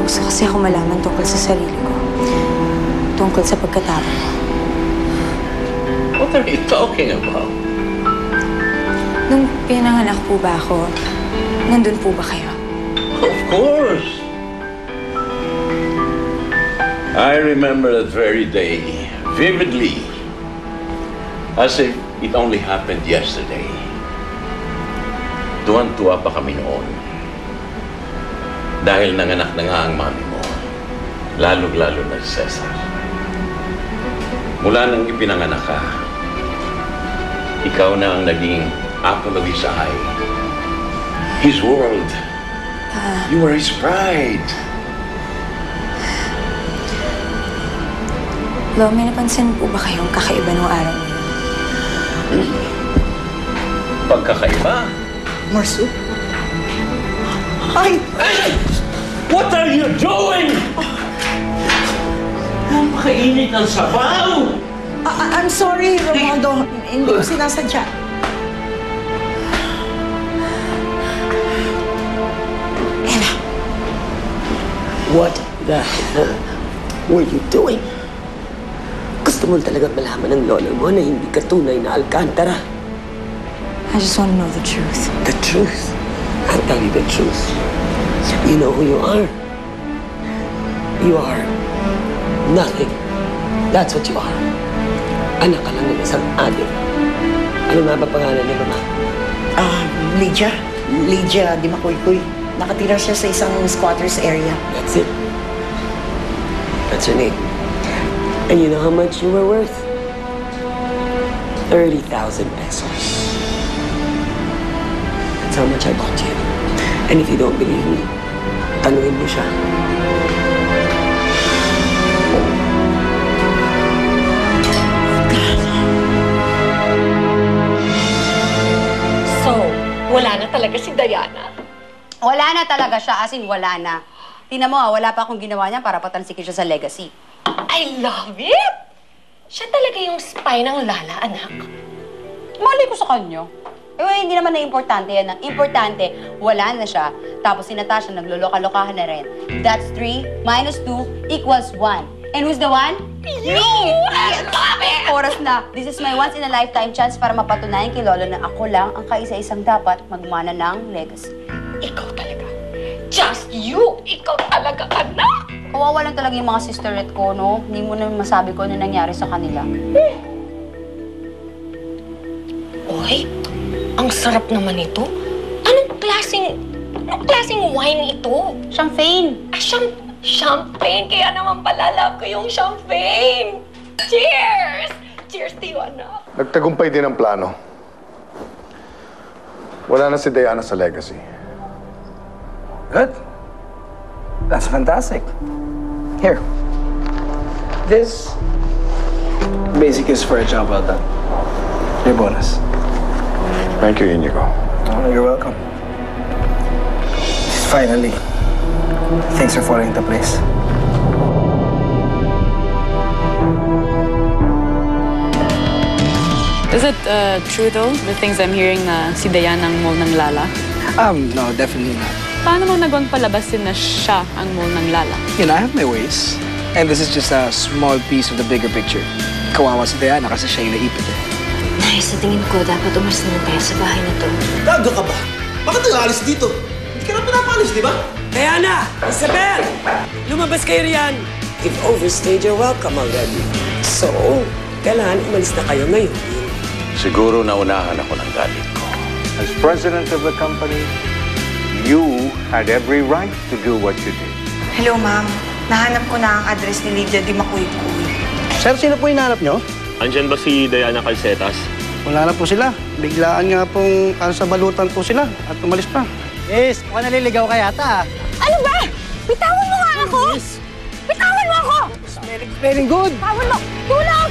gusto kasi ako malaman tungkol sa sarili ko. Tungkol sa pagkatao ko. What are you talking about? Nung pinanganak po ba ako, nandun po ba kayo? Of course. I remember that very day vividly, as if it only happened yesterday. Tuwan-tuwa pa kami noon. Dahil nanganak na nga ang mami mo, lalong-lalo na si Cesar. Mula nang ipinanganak ka, ikaw na ang naging apple of his eye. His world. You were his pride. Lo, may napansin po ba kayong kakaiba nung araw na yun? Pagkakaiba? Marso? Ay! Hey! What are you doing? Napakainit ng sabaw! I'm sorry, Romualdo. Hindi ko sinasadya. Ella. What the hell were you doing? Gusto mo talaga malaman ng lola mo na hindi ka tunay na Alcantara. I just want to know the truth. The truth? I'll tell you the truth. You know who you are? You are nothing. That's what you are. Anak ka lang ng isang adik. Ano nga ba pangalan ni Mama? Lydia. Lydia Di Makoykoy. Nakatira siya sa isang squatters area. That's it. That's her name. And you know how much you were worth? 30,000 pesos. That's how much I bought you. And if you don't believe me, tanungin mo siya. So, wala na talaga si Diana? Wala na talaga siya, as in wala na. Tingnan mo, wala pa akong ginawa niya para patalsikin siya sa legacy. I love it! Siya talaga yung spy ng Lala, anak. Mali ko sa kanya. Hindi naman na importante yan. Ang importante, wala na siya. Tapos si Natasha nagloloka-lokahan na rin. That's 3 minus 2 equals 1. And who's the one? You! I love it! Oras na. This is my once-in-a-lifetime chance para mapatunayan kay Lolo na ako lang ang kaisa-isang dapat magmana ng legacy. Ikaw talaga. Just you! Ikaw talaga, anak! Kawawa lang talaga yung mga sisterette ko, no? Hindi mo na masabi ko ano nangyari sa kanila. Oy, ang sarap naman ito. Anong klaseng wine ito? Champagne! Champagne! Kaya naman palala ko yung champagne! Cheers! Cheers to you, anak. Nagtagumpay din ang plano. Wala na si Diana sa legacy. Good. That's fantastic. Here. This basic is for a job well done. Your bonus. Thank you, Inigo. Oh, you're welcome. Finally, things are falling into place. Is it true though, the things I'm hearing na si Diana ang mole ng Lala? No, definitely not. Paano mo nagawang palabasin na siya ang mole ng Lala? You know, I have my ways. And this is just a small piece of the bigger picture. Kawawa si Diana kasi siya yung naipit eh. Nay, sa tingin ko, dapat umalis na tayo sa bahay na to. Gago ka ba? Bakit nag-aalis dito? Hindi ka na pinapalis, di ba? Diana! Isabel! Lumabas kayo riyan! You've overstayed your welcome already. So, kailangan umalis na kayo ngayon. Siguro naunahan ako ng galit ko. As president of the company, you had every right to do what you did. Hello, ma'am. Nahanap ko na ang address ni Lydia Di Makoykoy. Sir, sino po hinahanap nyo? Andyan ba si Diana Calcetas? Wala na po sila. Biglaan nga pong sa balutan po sila at umalis pa. Yes, mukhang naliligaw ka yata. Ano ba? Bitawan mo nga ako! Yes. Bitawan mo ako! Very good. Bitawan mo! Tulog!